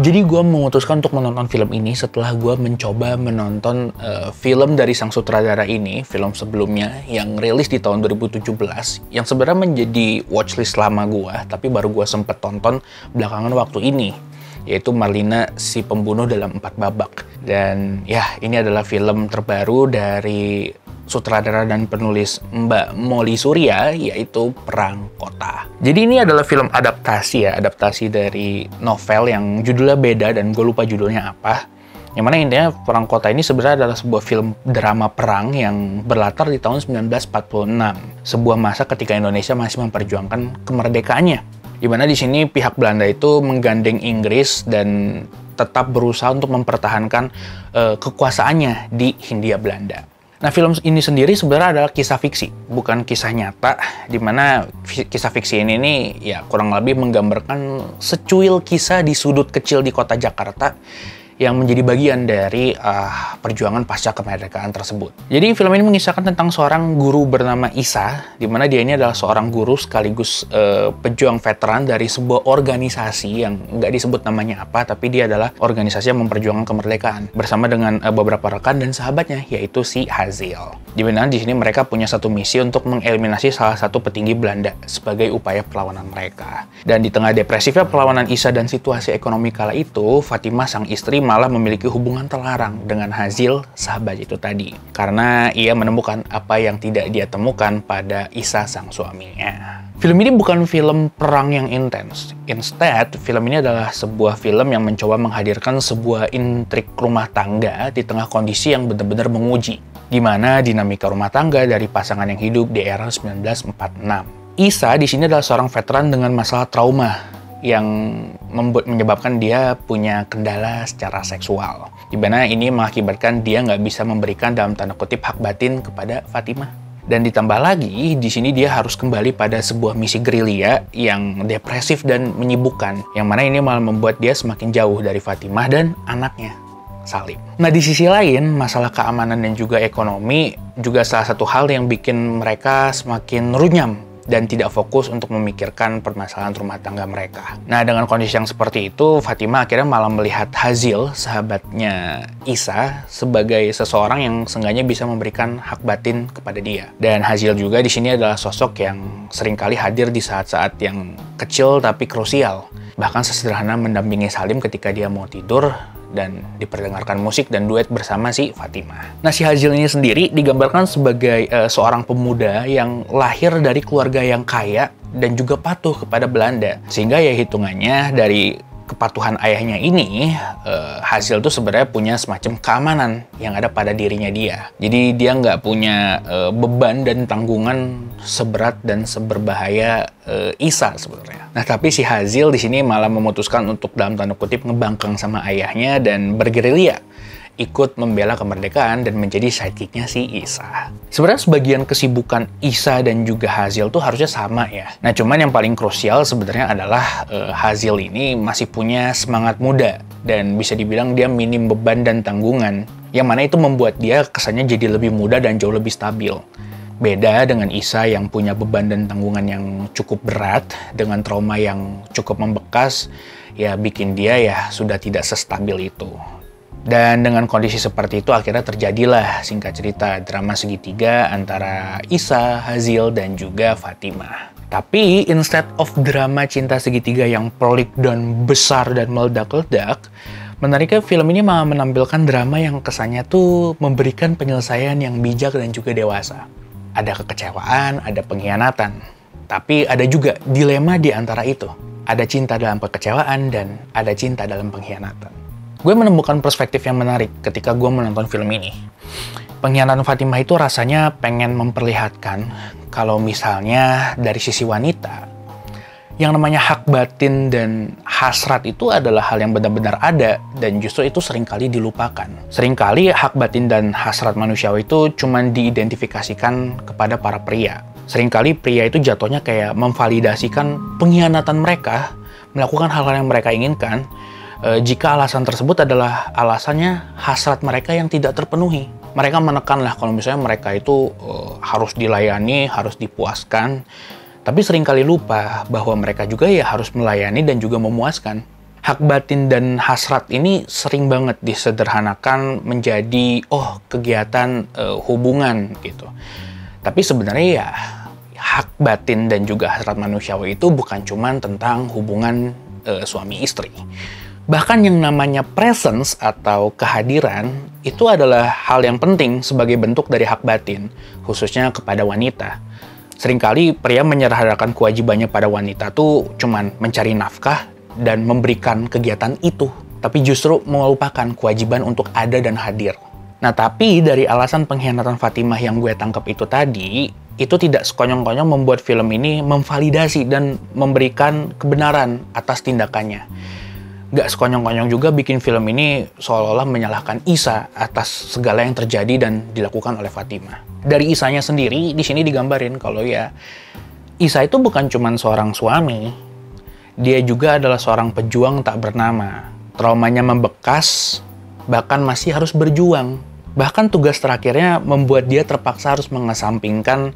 Jadi gue memutuskan untuk menonton film ini setelah gue mencoba menonton film dari sang sutradara ini, film sebelumnya yang rilis di tahun 2017, yang sebenarnya menjadi watchlist lama gue, tapi baru gue sempet tonton belakangan waktu ini, yaitu Marlina si Pembunuh dalam 4 Babak. Dan ya, ini adalah film terbaru dari sutradara dan penulis Mbak Molly Surya, yaitu Perang Kota. Jadi ini adalah film adaptasi dari novel yang judulnya beda dan gue lupa judulnya apa. Yang mana intinya Perang Kota ini sebenarnya adalah sebuah film drama perang yang berlatar di tahun 1946. Sebuah masa ketika Indonesia masih memperjuangkan kemerdekaannya. Di mana di sini pihak Belanda itu menggandeng Inggris dan tetap berusaha untuk mempertahankan kekuasaannya di Hindia Belanda. Nah, film ini sendiri sebenarnya adalah kisah fiksi, bukan kisah nyata, di mana kisah fiksi ini ya kurang lebih menggambarkan secuil kisah di sudut kecil di kota Jakarta yang menjadi bagian dari perjuangan pasca kemerdekaan tersebut. Jadi film ini mengisahkan tentang seorang guru bernama Isa, di mana dia ini adalah seorang guru sekaligus pejuang veteran dari sebuah organisasi yang nggak disebut namanya apa, tapi dia adalah organisasi yang memperjuangkan kemerdekaan bersama dengan beberapa rekan dan sahabatnya, yaitu si Hazil. Di mana di sini mereka punya satu misi untuk mengeliminasi salah satu petinggi Belanda sebagai upaya perlawanan mereka. Dan di tengah depresifnya perlawanan Isa dan situasi ekonomi kala itu, Fatimah sang istri malah memiliki hubungan terlarang dengan Hazil, sahabat itu tadi. Karena ia menemukan apa yang tidak dia temukan pada Isa sang suaminya. Film ini bukan film perang yang intens. Instead, film ini adalah sebuah film yang mencoba menghadirkan sebuah intrik rumah tangga di tengah kondisi yang benar-benar menguji. Di mana dinamika rumah tangga dari pasangan yang hidup di era 1946. Isa di sini adalah seorang veteran dengan masalah trauma yang menyebabkan dia punya kendala secara seksual. Di mana ini mengakibatkan dia nggak bisa memberikan dalam tanda kutip hak batin kepada Fatimah. Dan ditambah lagi, di sini dia harus kembali pada sebuah misi gerilya yang depresif dan menyibukkan. Yang mana ini malah membuat dia semakin jauh dari Fatimah dan anaknya, Salim. Nah, di sisi lain, masalah keamanan dan juga ekonomi juga salah satu hal yang bikin mereka semakin runyam dan tidak fokus untuk memikirkan permasalahan rumah tangga mereka. Nah, dengan kondisi yang seperti itu, Fatimah akhirnya malah melihat Hazil, sahabatnya Isa, sebagai seseorang yang seenggaknya bisa memberikan hak batin kepada dia. Dan Hazil juga di sini adalah sosok yang seringkali hadir di saat-saat yang kecil tapi krusial. Bahkan sesederhana mendampingi Salim ketika dia mau tidur, dan diperdengarkan musik dan duet bersama si Fatimah. Nah, si Hazil ini sendiri digambarkan sebagai seorang pemuda yang lahir dari keluarga yang kaya dan juga patuh kepada Belanda. Sehingga ya hitungannya dari kepatuhan ayahnya ini, Hazil tuh sebenarnya punya semacam keamanan yang ada pada dirinya dia. Jadi dia nggak punya beban dan tanggungan seberat dan seberbahaya Isa sebenarnya. Nah, tapi si Hazil di sini malah memutuskan untuk dalam tanda kutip ngebangkang sama ayahnya dan bergerilya, ikut membela kemerdekaan dan menjadi sidekicknya si Isa. Sebenarnya sebagian kesibukan Isa dan juga Hazil tuh harusnya sama ya. Nah, cuman yang paling krusial sebenarnya adalah Hazil ini masih punya semangat muda dan bisa dibilang dia minim beban dan tanggungan, yang mana itu membuat dia kesannya jadi lebih muda dan jauh lebih stabil. Beda dengan Isa yang punya beban dan tanggungan yang cukup berat dengan trauma yang cukup membekas, ya bikin dia ya sudah tidak sestabil itu. Dan dengan kondisi seperti itu akhirnya terjadilah singkat cerita drama segitiga antara Isa, Hazil, dan juga Fatimah. Tapi instead of drama cinta segitiga yang pelik dan besar dan meledak-ledak, menariknya film ini malah menampilkan drama yang kesannya tuh memberikan penyelesaian yang bijak dan juga dewasa. Ada kekecewaan, ada pengkhianatan, tapi ada juga dilema di antara itu. Ada cinta dalam kekecewaan dan ada cinta dalam pengkhianatan. Gue menemukan perspektif yang menarik ketika gue menonton film ini. Pengkhianatan Fatimah itu rasanya pengen memperlihatkan kalau misalnya dari sisi wanita, yang namanya hak batin dan hasrat itu adalah hal yang benar-benar ada dan justru itu seringkali dilupakan. Seringkali hak batin dan hasrat manusiawi itu cuma diidentifikasikan kepada para pria. Seringkali pria itu jatuhnya kayak memvalidasikan pengkhianatan mereka, melakukan hal-hal yang mereka inginkan, jika alasan tersebut adalah alasannya hasrat mereka yang tidak terpenuhi. Mereka menekanlah kalau misalnya mereka itu harus dilayani, harus dipuaskan, tapi seringkali lupa bahwa mereka juga ya harus melayani dan juga memuaskan. Hak batin dan hasrat ini sering banget disederhanakan menjadi kegiatan hubungan gitu. Tapi sebenarnya ya hak batin dan juga hasrat manusiawi itu bukan cuma tentang hubungan suami istri. Bahkan yang namanya presence atau kehadiran itu adalah hal yang penting sebagai bentuk dari hak batin, khususnya kepada wanita. Seringkali pria menyerahkan kewajibannya pada wanita tuh cuman mencari nafkah dan memberikan kegiatan itu, tapi justru melupakan kewajiban untuk ada dan hadir. Nah, tapi dari alasan pengkhianatan Fatimah yang gue tangkap itu tadi, itu tidak sekonyong-konyong membuat film ini memvalidasi dan memberikan kebenaran atas tindakannya. Gak sekonyong-konyong juga bikin film ini seolah-olah menyalahkan Isa atas segala yang terjadi dan dilakukan oleh Fatimah. Dari Isanya sendiri, di sini digambarin kalau ya, Isa itu bukan cuma seorang suami, dia juga adalah seorang pejuang tak bernama. Traumanya membekas, bahkan masih harus berjuang. Bahkan tugas terakhirnya membuat dia terpaksa harus mengesampingkan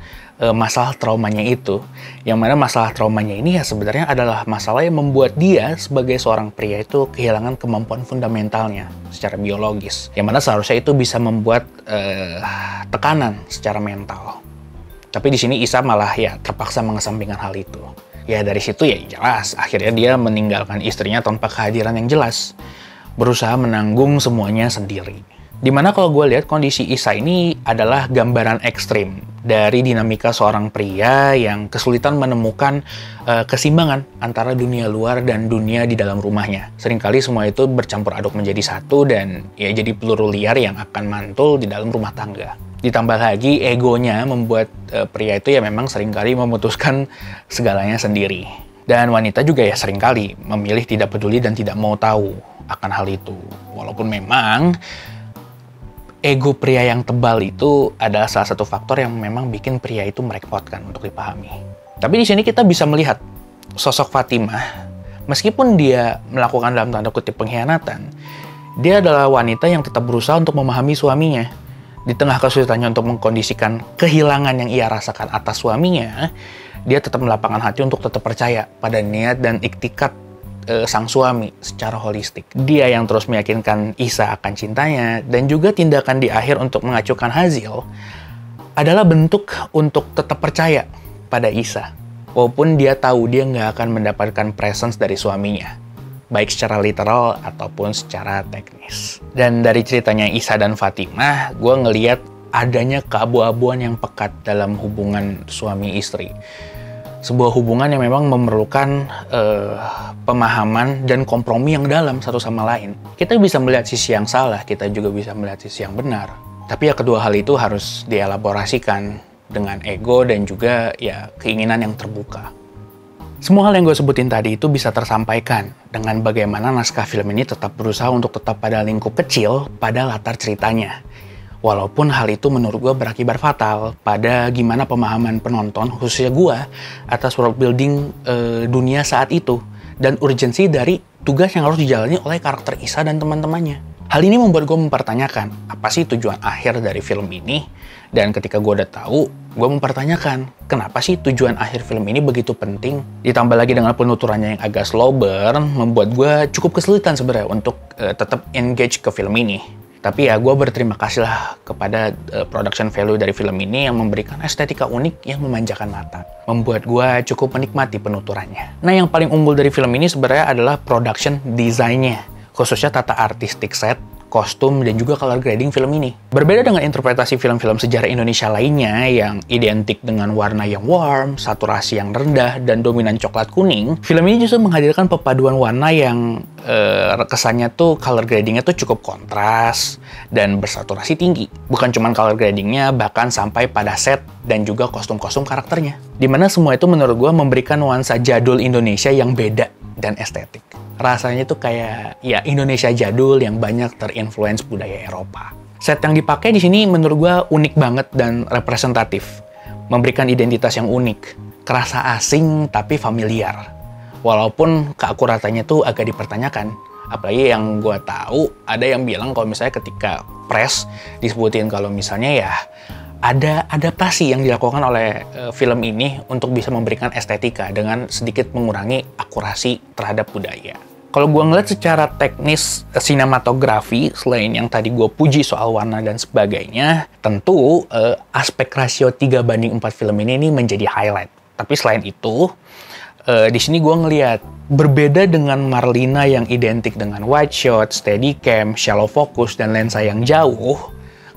masalah traumanya itu. Yang mana masalah traumanya ini ya sebenarnya adalah masalah yang membuat dia sebagai seorang pria itu kehilangan kemampuan fundamentalnya secara biologis. Yang mana seharusnya itu bisa membuat tekanan secara mental. Tapi di sini Isa malah ya terpaksa mengesampingkan hal itu. Ya dari situ ya jelas, akhirnya dia meninggalkan istrinya tanpa kehadiran yang jelas. Berusaha menanggung semuanya sendiri. Dimana kalau gue lihat kondisi Isa ini adalah gambaran ekstrim dari dinamika seorang pria yang kesulitan menemukan keseimbangan antara dunia luar dan dunia di dalam rumahnya. Seringkali semua itu bercampur aduk menjadi satu dan ya jadi peluru liar yang akan mantul di dalam rumah tangga. Ditambah lagi egonya membuat pria itu ya memang seringkali memutuskan segalanya sendiri. Dan wanita juga ya seringkali memilih tidak peduli dan tidak mau tahu akan hal itu. Walaupun memang ego pria yang tebal itu adalah salah satu faktor yang memang bikin pria itu merepotkan untuk dipahami. Tapi di sini kita bisa melihat sosok Fatimah, meskipun dia melakukan dalam tanda kutip pengkhianatan, dia adalah wanita yang tetap berusaha untuk memahami suaminya. Di tengah kesulitannya untuk mengkondisikan kehilangan yang ia rasakan atas suaminya, dia tetap melapangkan hati untuk tetap percaya pada niat dan iktikat sang suami secara holistik. Dia yang terus meyakinkan Isa akan cintanya, dan juga tindakan di akhir untuk mengacuhkan Hazil adalah bentuk untuk tetap percaya pada Isa. Walaupun dia tahu dia nggak akan mendapatkan presence dari suaminya, baik secara literal ataupun secara teknis. Dan dari ceritanya Isa dan Fatimah, gue ngeliat adanya keabu-abuan yang pekat dalam hubungan suami istri. Sebuah hubungan yang memang memerlukan pemahaman dan kompromi yang dalam satu sama lain. Kita bisa melihat sisi yang salah, kita juga bisa melihat sisi yang benar. Tapi ya kedua hal itu harus dielaborasikan dengan ego dan juga ya keinginan yang terbuka. Semua hal yang gue sebutin tadi itu bisa tersampaikan dengan bagaimana naskah film ini tetap berusaha untuk tetap pada lingkup kecil pada latar ceritanya. Walaupun hal itu menurut gue berakibat fatal pada gimana pemahaman penonton, khususnya gue, atas world building dunia saat itu. Dan urgensi dari tugas yang harus dijalani oleh karakter Isa dan teman-temannya. Hal ini membuat gue mempertanyakan, apa sih tujuan akhir dari film ini? Dan ketika gue udah tahu, gue mempertanyakan, kenapa sih tujuan akhir film ini begitu penting? Ditambah lagi dengan penuturannya yang agak slow burn, membuat gue cukup kesulitan sebenarnya untuk tetap engage ke film ini. Tapi ya gue berterima kasih lah kepada production value dari film ini yang memberikan estetika unik yang memanjakan mata. Membuat gue cukup menikmati penuturannya. Nah yang paling unggul dari film ini sebenarnya adalah production design-nya. Khususnya tata artistik set, kostum, dan juga color grading film ini. Berbeda dengan interpretasi film-film sejarah Indonesia lainnya yang identik dengan warna yang warm, saturasi yang rendah, dan dominan coklat kuning, film ini justru menghadirkan perpaduan warna yang kesannya tuh color gradingnya tuh cukup kontras dan bersaturasi tinggi. Bukan cuma color gradingnya, bahkan sampai pada set dan juga kostum-kostum karakternya. Dimana semua itu menurut gue memberikan nuansa jadul Indonesia yang beda dan estetik. Rasanya tuh kayak ya Indonesia jadul yang banyak terinfluence budaya Eropa. Set yang dipakai di sini menurut gue unik banget dan representatif, memberikan identitas yang unik, kerasa asing tapi familiar. Walaupun keakuratannya tuh agak dipertanyakan. Apalagi yang gue tahu ada yang bilang kalau misalnya ketika press disebutin kalau misalnya ya ada adaptasi yang dilakukan oleh film ini untuk bisa memberikan estetika dengan sedikit mengurangi akurasi terhadap budaya. Kalau gue ngeliat secara teknis sinematografi, selain yang tadi gue puji soal warna dan sebagainya, tentu aspek rasio 3:4 film ini menjadi highlight. Tapi selain itu, di sini gue ngeliat berbeda dengan Marlina yang identik dengan wide shot, steadicam, shallow focus, dan lensa yang jauh,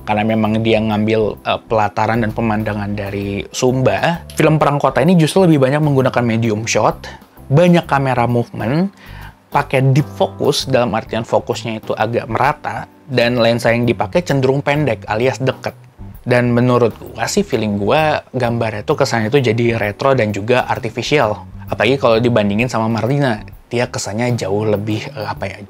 karena memang dia ngambil pelataran dan pemandangan dari Sumba, film Perang Kota ini justru lebih banyak menggunakan medium shot, banyak kamera movement, pakai deep focus, dalam artian fokusnya itu agak merata, dan lensa yang dipakai cenderung pendek alias deket. Dan menurut gua sih, feeling gua gambarnya tuh kesannya tuh jadi retro dan juga artificial. Apalagi kalau dibandingin sama Marlina, dia kesannya jauh lebih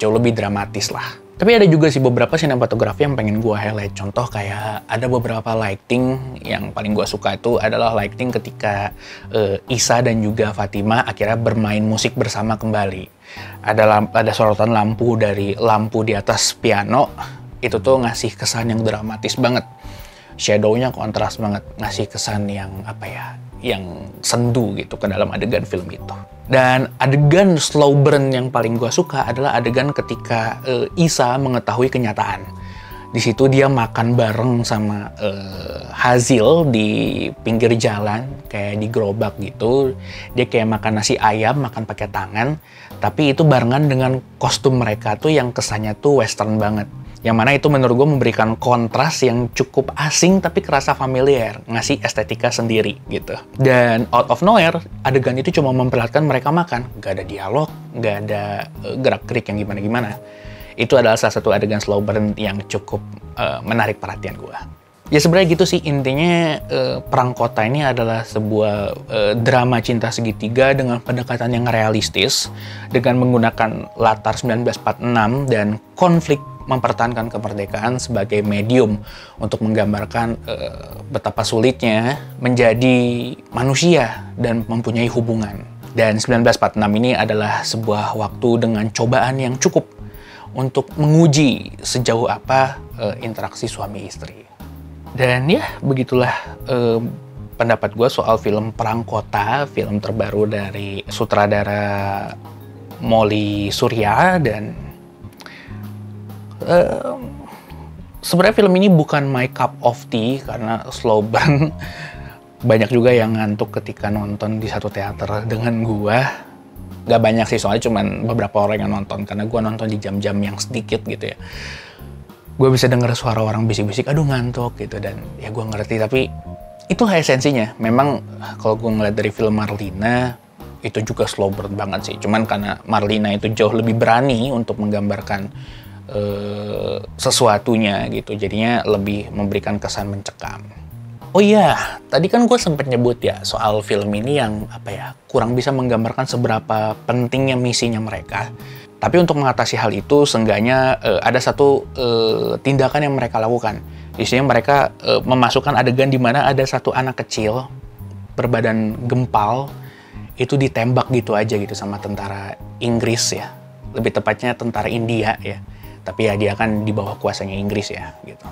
jauh lebih dramatis lah. Tapi ada juga sih beberapa sinematografi yang pengen gua highlight. Contoh kayak ada beberapa lighting yang paling gua suka itu adalah lighting ketika Isa dan juga Fatima akhirnya bermain musik bersama kembali. Ada sorotan lampu dari lampu di atas piano, itu tuh ngasih kesan yang dramatis banget. Shadow-nya kontras banget, ngasih kesan yang yang sendu gitu ke dalam adegan film itu. Dan adegan slow burn yang paling gue suka adalah adegan ketika Isa mengetahui kenyataan. Di situ dia makan bareng sama Hazil di pinggir jalan, kayak di gerobak gitu. Dia kayak makan nasi ayam, makan pakai tangan, tapi itu barengan dengan kostum mereka tuh yang kesannya tuh western banget. Yang mana itu menurut gue memberikan kontras yang cukup asing tapi kerasa familiar, ngasih estetika sendiri gitu. Dan out of nowhere, adegan itu cuma memperlihatkan mereka makan, gak ada dialog, gak ada gerak-gerik yang gimana-gimana. Itu adalah salah satu adegan slow burn yang cukup menarik perhatian gue. Ya sebenarnya gitu sih intinya. Perang Kota ini adalah sebuah drama cinta segitiga dengan pendekatan yang realistis, dengan menggunakan latar 1946 dan konflik mempertahankan kemerdekaan sebagai medium untuk menggambarkan betapa sulitnya menjadi manusia dan mempunyai hubungan. Dan 1946 ini adalah sebuah waktu dengan cobaan yang cukup untuk menguji sejauh apa interaksi suami istri. Dan ya, begitulah pendapat gue soal film Perang Kota, film terbaru dari sutradara Molly Surya. Dan sebenarnya film ini bukan my cup of tea karena slow burn. Banyak juga yang ngantuk ketika nonton di satu teater dengan gue. Gak banyak sih, soalnya cuman beberapa orang yang nonton, karena gue nonton di jam-jam yang sedikit gitu ya. Gue bisa denger suara orang bisik-bisik, aduh ngantuk gitu, dan ya gue ngerti, tapi itulah esensinya. Memang kalau gue ngeliat dari film Marlina, itu juga slow burn banget sih. Cuman karena Marlina itu jauh lebih berani untuk menggambarkan sesuatunya gitu, jadinya lebih memberikan kesan mencekam. Oh iya, tadi kan gue sempet nyebut ya soal film ini yang kurang bisa menggambarkan seberapa pentingnya misinya mereka. Tapi untuk mengatasi hal itu, seenggaknya ada satu tindakan yang mereka lakukan. Di sini mereka memasukkan adegan di mana ada satu anak kecil berbadan gempal itu ditembak gitu aja gitu sama tentara Inggris ya. Lebih tepatnya tentara India ya. Tapi ya dia kan di bawah kuasanya Inggris ya gitu.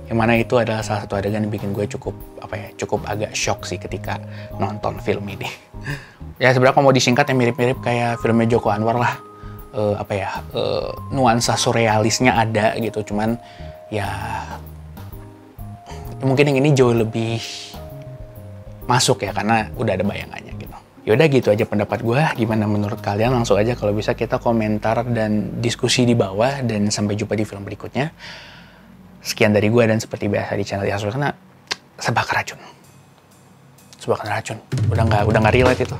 Yang mana itu adalah salah satu adegan yang bikin gue cukup agak shock sih ketika nonton film ini. Ya sebenarnya kalau mau disingkat yang mirip-mirip kayak filmnya Joko Anwar lah. Nuansa surrealisnya ada gitu, cuman ya mungkin yang ini jauh lebih masuk ya karena udah ada bayangannya gitu. Yaudah gitu aja pendapat gue. Gimana menurut kalian? Langsung aja kalau bisa kita komentar dan diskusi di bawah, dan sampai jumpa di film berikutnya. Sekian dari gue, dan seperti biasa di channel Yasur karena sebakar racun. Udah nggak relate itu.